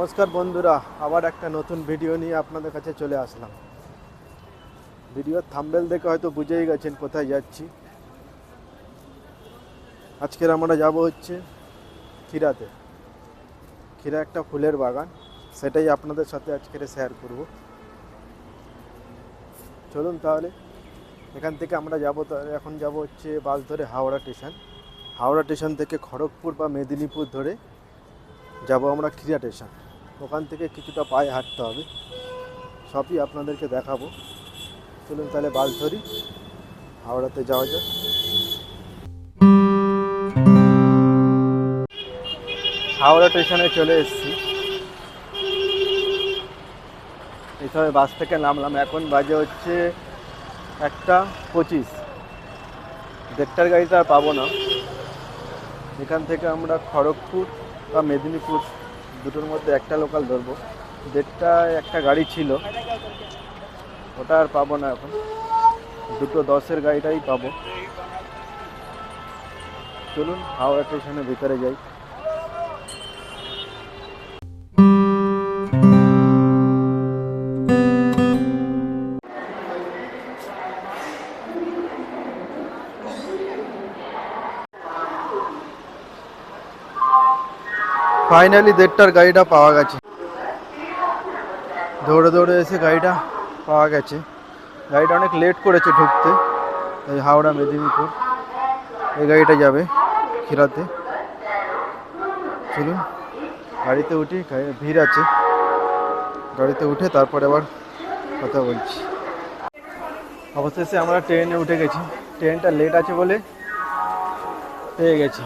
নমস্কার বন্ধুরা, আবার একটা নতুন ভিডিও নিয়ে আপনাদের কাছে চলে আসলাম। ভিডিওর থাম্বনেল দেখে হয়তো বুঝেই গেছেন কোথায় যাচ্ছি। আজকের আমরা যাব হচ্ছে ক্ষীরাতে। ক্ষীরা একটা ফুলের বাগান, সেটাই আপনাদের সাথে আজকের শেয়ার করব। চলুন তাহলে এখান থেকে আমরা যাব। এখন যাব হচ্ছে বাস ধরে হাওড়া স্টেশন। হাওড়া স্টেশন থেকে খড়গপুর বা মেদিনীপুর ধরে যাব আমরা ক্ষীরা স্টেশন। ওখান থেকে কিছুটা পায়ে হাঁটতে হবে, সবই আপনাদেরকে দেখাবো। চলুন তাহলে বাস ধরি, হাওড়াতে যাওয়া যাক। হাওড়া স্টেশনে চলে এসেছি। এই সময় বাস থেকে নামলাম। এখন বাজে হচ্ছে 1:25। 1:30টার গাড়িটা আর পাবো না। এখান থেকে আমরা খড়গপুর বা মেদিনীপুর দুটোর মধ্যে একটা লোকাল ধরবো। 1:30টায় একটা গাড়ি ছিল, ওটা আর পাবো না। এখন 2:10-এর গাড়িটাই পাবো। চলুন হাওড়া স্টেশনের ভিতরে যাই। ফাইনালি 1:30টার গাড়িটা পাওয়া গেছে। দৌড়ে দৌড়ে এসে গাড়িটা পাওয়া গেছে। গাড়িটা অনেক লেট করেছে ঢুকতে। এই হাওড়া মেদিনীপুর এই গাড়িটা যাবে ক্ষীরাতে। চলুন গাড়িতে উঠি, ভিড় আছে। গাড়িতে উঠে তারপরে আবার কথা বলছি। অবশেষে আমরা ট্রেনে উঠে গেছি। ট্রেনটা লেট আছে বলে পেয়ে গেছি।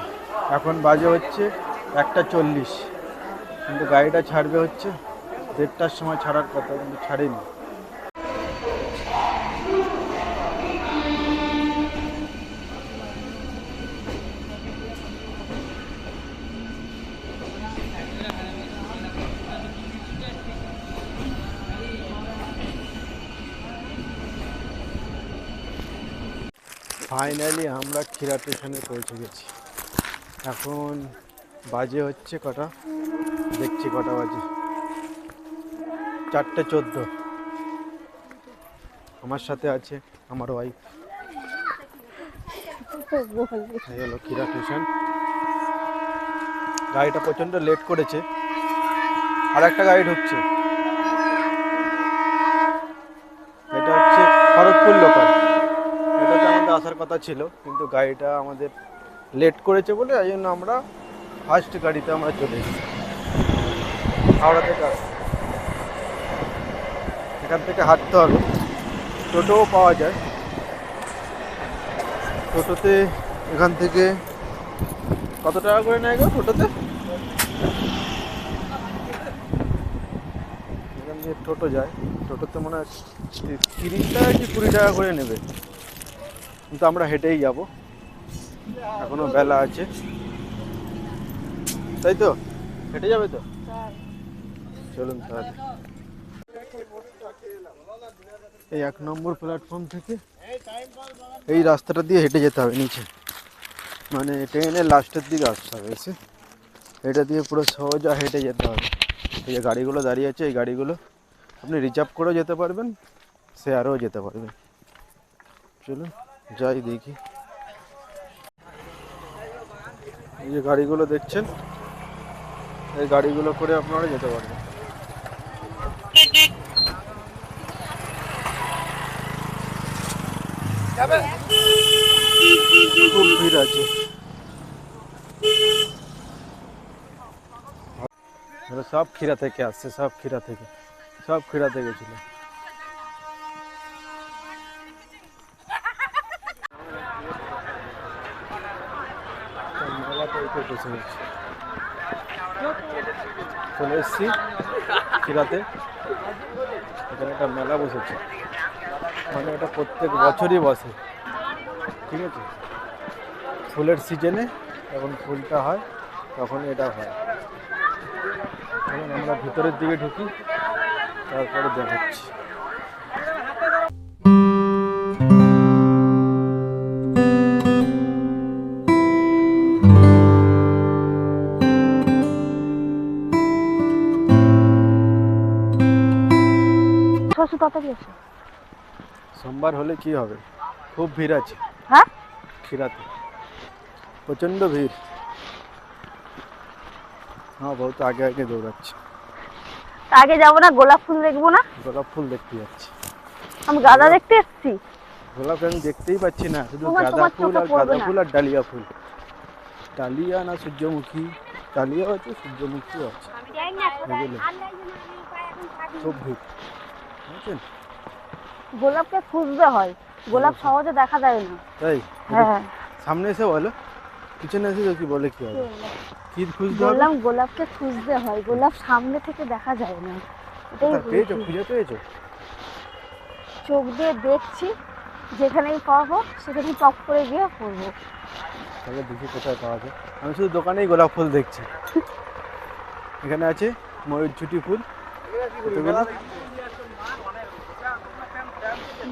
এখন বাজে হচ্ছে 1:40, কিন্তু গাড়িটা ছাড়বে হচ্ছে 1:30টার সময় ছাড়ার কথা, কিন্তু ছাড়েনি। ফাইনালি আমরা ক্ষীরা স্টেশনে পৌঁছে গেছি। এখন বাজে হচ্ছে কটা, দেখছি কটা বাজে, 4:14। আমার সাথে আছে আমার ওয়াইফ। এই হলো ক্ষীরা স্টেশন। গাড়িটা প্রচণ্ড লেট করেছে, আর একটা গাড়ি ঢুকছে। এটা হচ্ছে খড়গপুর লোকাল। এটাতে আমাদের আসার কথা ছিল, কিন্তু গাড়িটা আমাদের লেট করেছে বলে এই জন্য আমরা ফার্স্ট গাড়িতে আমরা চলে এসেছি। হাওড়া থেকে আসছি। এখান থেকে হাঁটতে হবে। টোটোও পাওয়া যায়। টোটোতে এখান থেকে কত টাকা করে নেয় গো টোটোতে? এখান থেকে টোটো যায়। টোটোতে মনে হয় 30 টাকা কি 20 টাকা করে নেবে, কিন্তু আমরা হেঁটেই যাব। এখনো বেলা আছে, তাই তো? হেঁটে যাবে তো? চলুন তাহলে। এই 1 নম্বর প্ল্যাটফর্ম থেকে এই রাস্তাটা দিয়ে হেঁটে যেতে হবে নিচে, মানে ট্রেনের লাস্টের দিকে আসতে হবে। এসে এটা দিয়ে পুরো সোজা হেঁটে যেতে হবে। এই যে গাড়িগুলো দাঁড়িয়ে আছে, এই গাড়িগুলো আপনি রিজার্ভ করেও যেতে পারবেন, শেয়ারেও যেতে পারবেন। চলুন যাই দেখি। এই যে গাড়িগুলো দেখছেন, এই গাড়িগুলো করে আপনারা যেতে পারবেন। খুব ভিড় আছে। সব ক্ষীরা থেকে আসছে, সব ক্ষীরা থেকে, সব ক্ষীরাতে গেছিল। চলে এসছি ক্ষীরাতে। এখানে একটা মেলা বসেছে, মানে এটা প্রত্যেক বছরই বসে, ঠিক আছে? ফুলের সিজনে যখন ফুলটা হয় তখন এটা হয়। আমরা ভিতরের দিকে ঢুকি, তারপরে দেখাচ্ছি। আসো, তাড়াতাড়ি আসো। সোমবার হলে কি হবে, খুব ভিড় আছে। হ্যাঁ, খিরাতে প্রচণ্ড ভিড়। হ্যাঁ, বহুত আগে আগে দৌড়াচ্ছে। আগে যাবো না, গোলাপ ফুল দেখবো না? গোলাপ ফুল দেখতে যাচ্ছি। আমি গাঁদা দেখতে এসেছি। গোলাপ আমি দেখতেই পাচ্ছি না, শুধু তোমার গাঁদা তোমার ফুল চোখে আর পড়বে গাঁদা না। ফুল আর ডালিয়া ফুল। ডালিয়া না সূর্যমুখী, ডালিয়াও আছে সূর্যমুখীও আছে। এগুলো খুব ভিড়, বুঝছেন? গোলাপকে খুঁজতে হয়, গোলাপ সহজে দেখা যায় না। তাই হ্যাঁ, সামনে এসে বলো, পিছনে এসে কি বলে কি হবে, কি খুঁজতে হবে? বললাম গোলাপকে খুঁজতে হয়, গোলাপ সামনে থেকে দেখা যায় না। এটাই পেয়েছো, বলেছি। খুঁজে পেয়েছো? চোখ দিয়ে দেখছি, যেখানেই পাবো সেখানেই টপ করে গিয়ে পড়বো। তাহলে দেখি কোথায় পাওয়া যায়। আমি শুধু দোকানেই গোলাপ ফুল দেখছি। এখানে আছে ময়ূরঝুটি ফুল, কতগুলো।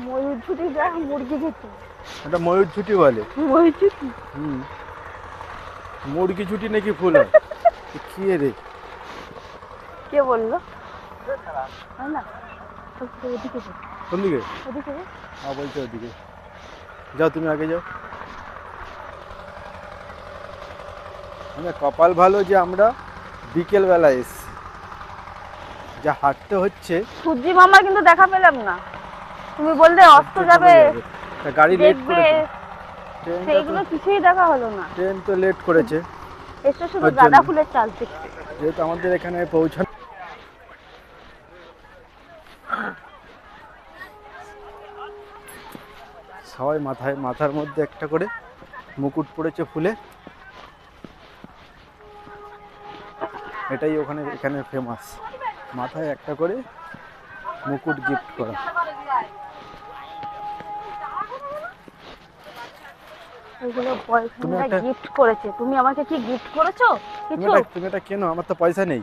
ময়ূরঝুটি যা মুরগি যেত, ওটা ময়ূরঝুটি বলে। ময়ূরঝুটি মুরগি ছুটি নাকি ফুল হয়? কি রে, কে বললো? হয় না, ওদিকে যা, কোন দিকে? ওদিকে যা। হ্যাঁ বলছো ওদিকে যাও, তুমি আগে যাও। মানে কপাল ভালো যে আমরা বিকেল বেলা এসছি, যা হাঁটতে হচ্ছে। সূর্যি মামা কিন্তু দেখা পেলাম না। তুমি বললে অস্ত যাবে, গাড়ি লেট দেখবে, করেছে, সেইগুলো কিছুই দেখা হলো না। ট্রেন তো লেট করেছে। এসে শুধু গাঁদা ফুলের চাল দেখতে। যেহেতু আমাদের এখানে পৌঁছানো, সবাই মাথার মধ্যে একটা করে মুকুট পড়েছে ফুলে। এটাই এখানে ফেমাস, মাথায় একটা করে মুকুট গিফট করা। এগুলো বয়ফ্রেন্ডরা গিফট করেছে, তুমি আমাকে কি গিফট করেছো কিছু? তুমি এটা কেন? আমার তো পয়সা নেই।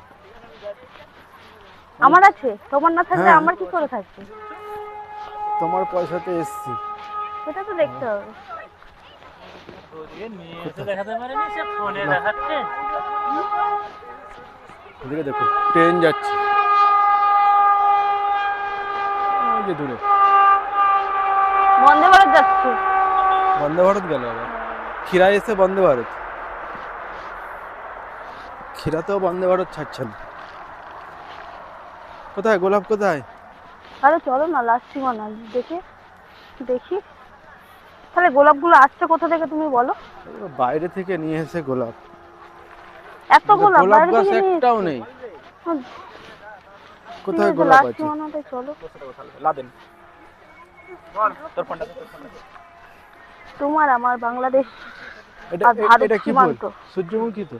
আমার আছে, তোমার না থাকলে আমার কি করে থাকবে? তোমার পয়সাতে এসছি, সেটা তো দেখতে হবে। এদিকে দেখো, ট্রেন যাচ্ছে ওই যে দূরে। বন্দে ভারত যাচ্ছে। বন্দে ভারত গেল আবার, খিরায় এসে বন্দে ভারত, খিরাতেও বন্দে ভারত ছাড়ছে না। কোথায় গোলাপ, কোথায়? আরে চলো না, লাস্ট সীমানা দেখি। তাহলে গোলাপগুলো আসছে কোথা থেকে তুমি বলো? বাইরে থেকে নিয়ে এসে গোলাপ। এত গোলাপ বাইরে গাছ থেকে নিয়ে একটাও নেই। কোথায় গোলাপ লাস্ট আছে? সীমানাতে চলো। তোমার আমার বাংলাদেশ আর ভারত সীমান্ত। সূর্যমুখী তো।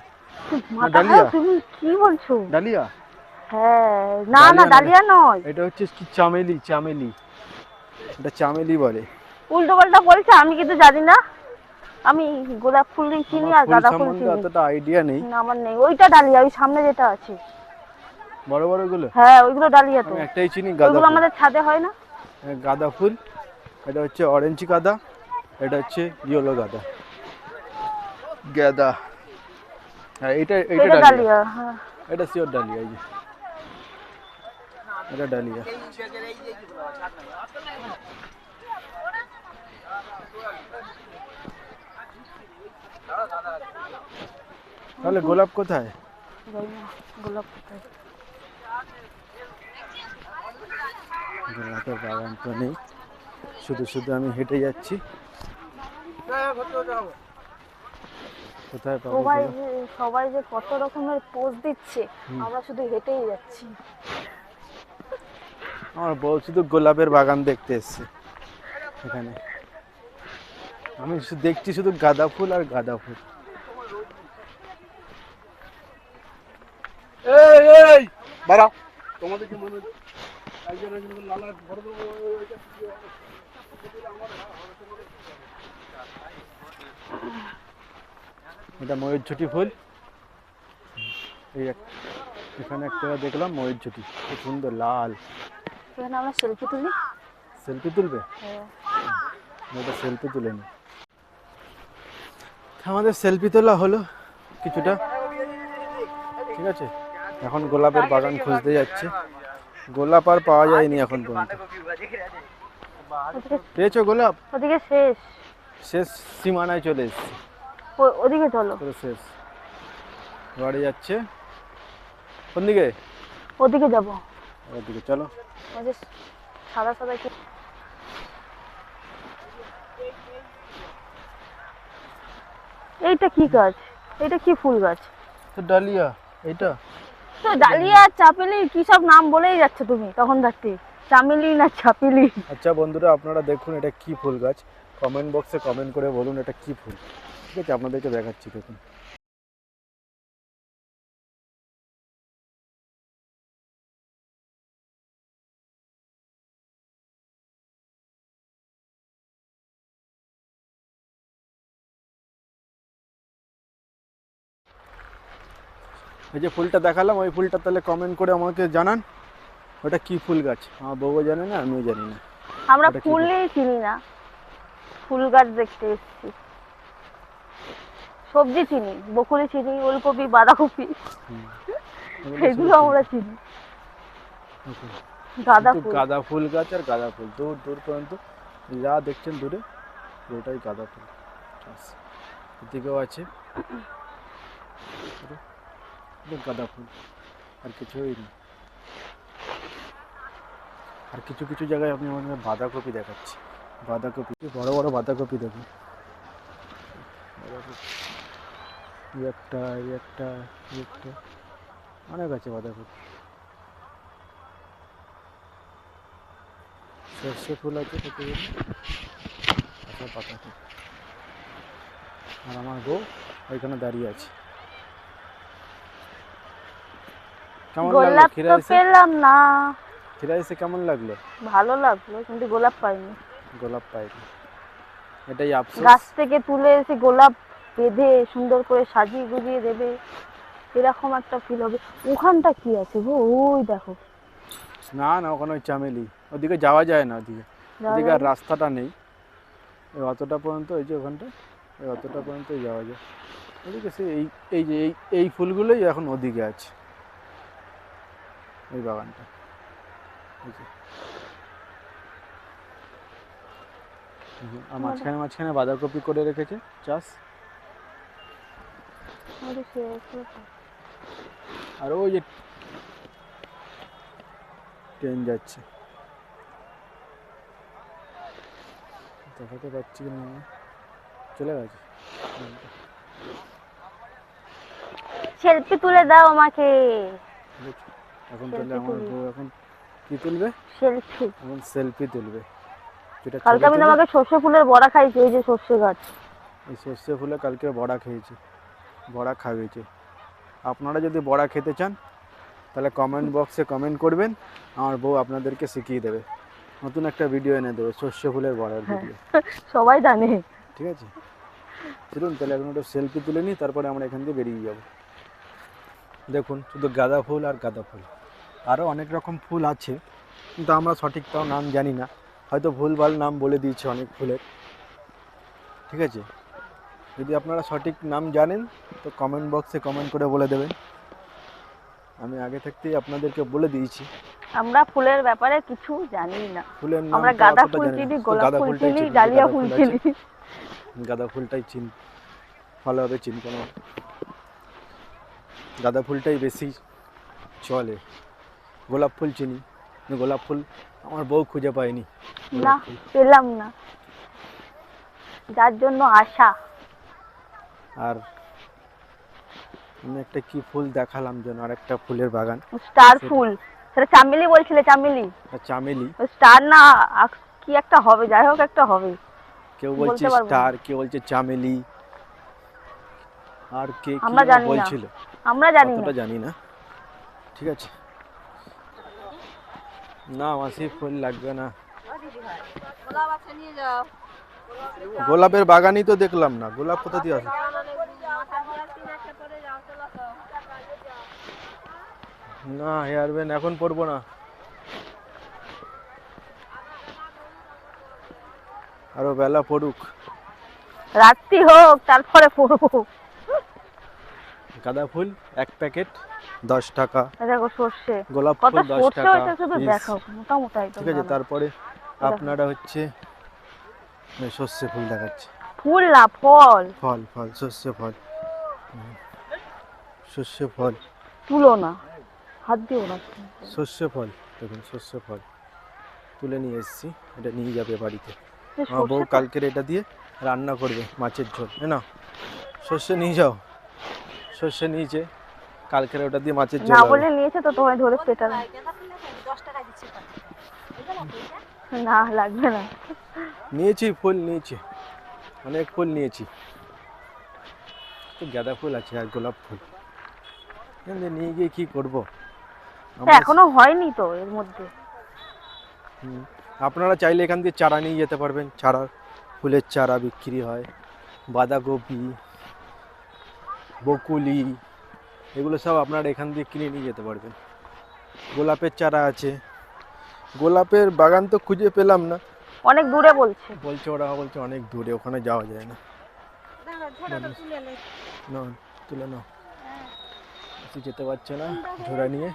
ডালিয়া? তুমি কি বলছো? ডালিয়া? হ্যাঁ, না না, ডালিয়া নয়, এটা হচ্ছে কি, চামেলি। এটা চামেলি বলে। উল্টো পাল্টা বলছে, আমি কিন্তু জানি না। আমি গোলাপ ফুল চিনি আর গাঁদা ফুল চিনি। অতটা আইডিয়া নেই। না, আমার নেই। ওইটা ডালিয়া, ওই সামনে যেটা আছে বড় বড় গুলো? হ্যাঁ, ওইগুলো ডালিয়া। তো একটাই চিনি, গাঁদা ওইগুলো ফুল। আমাদের ছাদে হয় না? গাঁদা ফুল, এটা হচ্ছে অরেঞ্জ গাঁদা, এটা হচ্ছে ইয়েলো গাঁদা। গাঁদা, হ্যাঁ এইটা ডালিয়া। হ্যাঁ, এটা শিওর ডালিয়া। এই যে এটা ডালিয়া। তাহলে গোলাপ কোথায়? গোলাপ কোথায়? গোলাপের বাগান তো নেই, শুধু আমি হেঁটে যাচ্ছি। কোথায় পাবো? সবাই যে কত রকমের পোজ দিচ্ছে, আমরা শুধু হেঁটেই যাচ্ছি। আমার বউ শুধু গোলাপের বাগান দেখতে এসছে এখানে, আমি দেখছি শুধু গাঁদা ফুল আর গাঁদা ফুল। এই বাড়াও, তোমাদের কি মনে এটা ময়ূরঝুটি ফুল। এই এখানে একটা দেখলাম ময়ূরঝুটি, খুব সুন্দর লাল। এখানে আমরা সেলফি তুলি। সেলফি তুলবে? হ্যাঁ, এটা সেলফি তুলে নি। আমাদের সেলফি তোলা হলো কিছুটা, ঠিক আছে। এখন গোলাপের বাগান খুঁজতে যাচ্ছে। গোলাপ আর পাওয়া যায়নি এখন পর্যন্ত। পেয়েছো গোলাপ? ওদিকে শেষ। শেষ সীমানায় চলে এসেছি, ওদিকে চলো। পুরো শেষ। গাড়ি যাচ্ছে কোন দিকে? ওদিকে যাবো। ওদিকে চলো। ওই যে সাদা সাদা কি, এইটা কি গাছ? এটা কি ফুল গাছ? তো ডালিয়া এইটা। তো ডালিয়া চাপেলি কি সব নাম বলেই যাচ্ছে তুমি তখন থাকতে, চামেলি না চাপেলি। আচ্ছা বন্ধুরা, আপনারা দেখুন এটা কি ফুল গাছ, কমেন্ট বক্সে কমেন্ট করে বলুন এটা কি ফুল। ঠিক আছে, আপনাদেরকে দেখাচ্ছি, দেখুন। এই যে ফুলটা দেখালাম, ওই ফুলটা তাহলে কমেন্ট করে আমাকে জানান ওটা কি ফুল গাছ। আমার বউও জানে না, আমিও জানি না। আমরা ওটা কি ফুল ফুল? নিয়ে চিনি না, ফুল গাছ দেখতে এসেছি। সবজি চিনি, বকুলি চিনি, ওলকপি, বাঁধাকপি, এগুলো আমরা চিনি। গাঁদা ফুল। গাঁদা ফুল গাছ আর গাঁদা ফুল, দূর দূর পর্যন্ত যা দেখছেন দূরে ওটাই গাঁদা ফুল গাছ। এদিকেও আছে গাঁদা ফুল, আর কিছুই নেই। আর কিছু কিছু জায়গায় আপনি আমাদের বাঁধাকপি দেখাচ্ছি, বাঁধাকপি, বড় বড় বাঁধাকপি দেখুন। এই একটা, এই একটা, এই একটা, অনেক আছে বাঁধাকপি। সর্ষে ফুল আছে কতগুলো, আচ্ছা বাঁধাকপি। আর আমার বউ ওইখানে দাঁড়িয়ে আছে। কেমন লাগলো গোলাপ খিরা তো এসে? পেলাম না। খিরা এসে কেমন লাগলো? ভালো লাগলো, কিন্তু গোলাপ পাইনি। গোলাপ পাইনি, এটাই আফসোস। গাছ থেকে তুলে এসে গোলাপ বেঁধে সুন্দর করে সাজিয়ে গুজিয়ে দেবে, এরকম একটা ফিল হবে। ওখানটা কি আছে গো? ওই দেখো। না না, ওখানে ওই চামেলি, ওদিকে যাওয়া যায় না, ওদিকে ওদিকে আর রাস্তাটা নেই। এই অতটা পর্যন্ত, এই যে ওখানটা, এই অতটা পর্যন্তই যাওয়া যায়। ওদিকে সে এই যে এই ফুলগুলোই এখন ওদিকে আছে, এই বাগানটা। এই যে আর মাঝখানে মাঝখানে বাঁধাকপি করে রেখেছে চাষ। আর ওই যে ট্রেন যাচ্ছে, দেখাতে পাচ্ছি কি না, চলে গেছে। সেলফি তুলে দাও আমাকে। এখন তাহলে আমার বউ এখন কি তুলবে? সেলফি। এখন সেলফি তুলবে। কালকে আমি তোমাকে সর্ষে ফুলের বড়া খাইছি, এই যে সর্ষে গাছ। এই সর্ষে ফুলে কালকে বড়া খেয়েছি, বড়া খাওয়িয়েছে। আপনারা যদি বড়া খেতে চান তাহলে কমেন্ট বক্সে কমেন্ট করবেন, আমার বউ আপনাদেরকে শিখিয়ে দেবে, নতুন একটা ভিডিও এনে দেবে সর্ষে ফুলের বড়ার ভিডিও। সবাই জানে। ঠিক আছে, চলুন তাহলে এখন একটা সেলফি তুলে নিই, তারপরে আমরা এখান থেকে বেরিয়ে যাব। দেখুন শুধু গাঁদা ফুল আর গাঁদা ফুল, আরও অনেক রকম ফুল আছে কিন্তু আমরা সঠিক তাও নাম জানি না, হয়তো ভুলভাল নাম বলে দিয়েছি অনেক ফুলের। ঠিক আছে, যদি আপনারা সঠিক নাম জানেন তো কমেন্ট বক্সে কমেন্ট করে বলে দেবেন। আমি আগে থাকতেই আপনাদেরকে বলে দিয়েছি আমরা ফুলের ব্যাপারে কিছু জানি না। ফুলের নাম। আমরা গাঁদা ফুল চিনি, গোলাপ ফুল চিনি, ডালিয়া ফুল চিনি। গাঁদা ফুলটাই চিনি ভালোভাবে চিনি, কেন গাঁদা ফুলটাই বেশি চলে। গোলাপ ফুল চিনি, গোলাপ ফুল আমার বউ খুঁজে পায়নি, না পেলাম না, যার জন্য আশা। আর আমি একটা কি ফুল দেখালাম যেন, আর একটা ফুলের বাগান, স্টার ফুল, সেটা চামেলি বলছিলে, চামেলি। চামেলি, স্টার না কি একটা হবে, যাই হোক একটা হবে। কেউ বলছে স্টার, কেউ বলছে চামেলি, আর কে কি বলছিল আমরা জানি না, জানি না। ঠিক আছে, না মাসি ফুল লাগবে না, গোলাপের বাগানই তো দেখলাম না, গোলাপ কোথা দিয়ে আসে? না হেয়ার ব্যান্ড এখন পরবো না, আরো বেলা পড়ুক, রাত্রি হোক তারপরে পরবো। গাঁদা ফুল 1 প্যাকেট 10 টাকা, দেখো সর্ষে, গোলাপ কত ফুল 10 সর্ষে টাকা হয়েছে শুধু piece। দেখাও, মোটা মোটা একদম ঠিক আছে, দানা। তারপরে দেখো। আপনারা হচ্ছে সর্ষে ফুল দেখাচ্ছে, ফুল না ফল, ফল ফল সর্ষে ফল, সর্ষে ফল, তুলো না, হাত দিও না। সর্ষে ফল দেখুন, সর্ষে ফল তুলে নিয়ে এসেছি, এটা নিয়ে যাবে বাড়িতে। এ আমার বউ সর্ষেটা- কালকের এটা দিয়ে রান্না করবে মাছের ঝোল। না সর্ষে নিয়ে যাও, সর্ষে নিয়েছে, কালকের ওটা দিয়ে মাছের ঝোল না হবে। বলে নিয়েছে তো তোমায় ধরে পেটাল। না লাগবে না। নিয়েছি ফুল, নিয়েছি অনেক ফুল নিয়েছি, তো গাঁদা ফুল আছে আর গোলাপ ফুল, এখান থেকে নিয়ে গিয়ে কী করবো আমরা? এখনো হয়নি তো এর মধ্যে। আপনারা চাইলে এখান দিয়ে চারা নিয়ে যেতে পারবেন, চারা, ফুলের চারা বিক্রি হয়, বাঁধাকপি, বকুলি, এগুলো সব আপনারা এখান দিয়ে কিনে নিয়ে যেতে পারবেন। গোলাপের চারা আছে, গোলাপের বাগান তো খুঁজে পেলাম না, অনেক দূরে বলছে। বলছে ওরা, বলছে অনেক দূরে, ওখানে যাওয়া যায় না। না তুলে নাও, কিছু যেতে পারছে না ঝোড়া নিয়ে।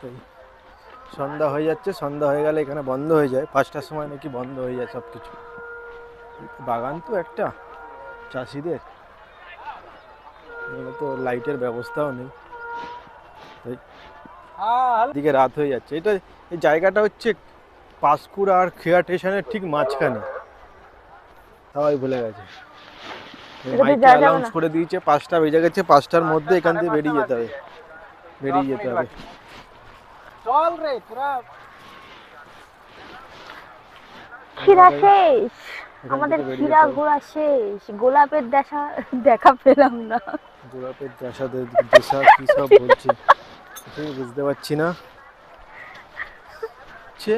তাই সন্ধ্যা হয়ে যাচ্ছে, সন্ধ্যা হয়ে গেলে এখানে বন্ধ হয়ে যায়, 5টার সময় নাকি বন্ধ হয়ে যায় সব কিছু। বাগান তো একটা চাষিদের, এখানে তো লাইটের ব্যবস্থাও নেই, তাই দিকে রাত হয়ে যাচ্ছে। এটা, এই জায়গাটা হচ্ছে পাঁশকুড়া আর খেয়া স্টেশনের ঠিক মাঝখানে, সবাই ভুলে গেছে। এটা দিয়ে মাইকে যাওয়া যাবে অ্যানাউন্স না। করে দিয়েছে 5টা বেজে গেছে, 5টার মধ্যে এখান থেকে বেরিয়ে যেতে হবে, বেরিয়ে যেতে হবে। চল রে তোরা। ক্ষীরা শেষ, এখান আমাদের থেকে বেরিয়ে ক্ষীরা যেতে হবে। ঘোরা শেষ, গোলাপের দেখা পেলাম না। গোলাপের দেশাদের দেশা কি সব বলছে কিছুই বুঝতে পারছি না। হচ্ছে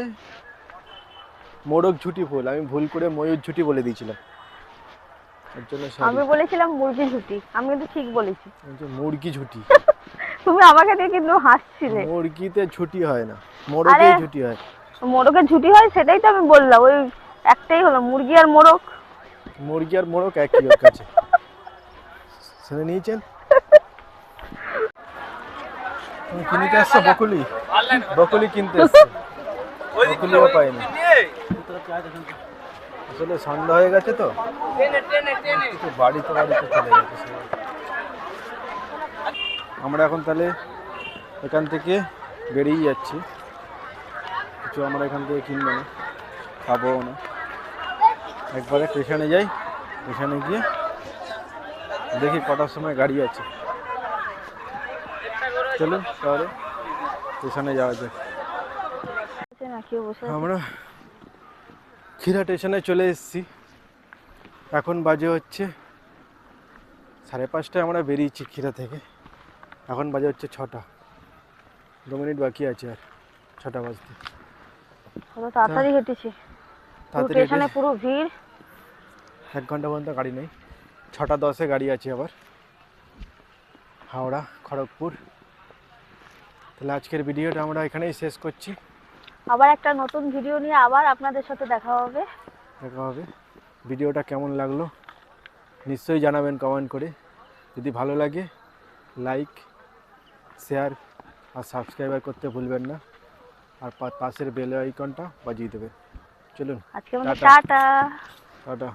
মোরগ ঝুটি ফুল, আমি ভুল করে ময়ূর ঝুটি বলে দিয়েছিলাম, এর জন্য আমি বলেছিলাম মুরগি ঝুটি, আমি কিন্তু ঠিক বলেছি। মুরগি ঝুটি, তুমি আমাকে দিয়ে কিন্তু হাসছিলে। মুরগিতে ঝুটি হয় না, মোরগেই আরে- ঝুটি হয়। মোরগের ঝুটি হয় সেটাই তো আমি বললাম, ওই একটাই হলো মুরগি আর মোরগ। মুরগি আর মোরগ একই ওর কাছে, শুনে নিয়েছেন? তুমি কিনতে আসছো বকুলি, বকুলি কিনতে এসছো, বকুলিও পাইনি। আসলে সন্ধ্যা হয়ে গেছে তো, একটু বাড়িতে চলে গেছে সবাই। আমরা এখন তাহলে এখান থেকে বেরিয়ে যাচ্ছি, কিছু আমরা এখান থেকে কিনবো না, খাবো না, একবারে স্টেশনে যাই, স্টেশনে গিয়ে দেখি কটার সময় গাড়ি আছে। চলুন তাহলে স্টেশনে যাওয়া যায়। না কেউ বসে আছে? আমরা ক্ষীরা স্টেশনে চলে এসেছি, এখন বাজে হচ্ছে 5:30, আমরা বেরিয়েছি ক্ষীরা থেকে, এখন বাজে হচ্ছে 6টা, 2 মিনিট বাকি আছে আর 6টা বাজতে। কত তাড়াতাড়ি হেঁটেছি, তাড়াতাড়ি স্টেশনে পুরো ভিড়। 1 ঘন্টা পর্যন্ত গাড়ি নেই, 6টা 10-এ গাড়ি আছে আবার, হাওড়া খড়গপুর। তাহলে আজকের ভিডিওটা আমরা এখানেই শেষ করছি, আবার একটা নতুন ভিডিও নিয়ে আবার আপনাদের সাথে দেখা হবে। দেখা হবে। ভিডিওটা কেমন লাগলো নিশ্চয়ই জানাবেন কমেন্ট করে, যদি ভালো লাগে লাইক, শেয়ার আর সাবস্ক্রাইবার করতে ভুলবেন না, আর পাশের বেল আইকনটা বাজিয়ে দেবেন। চলুন আজকে মতো টাটা। টাটা। টাটা।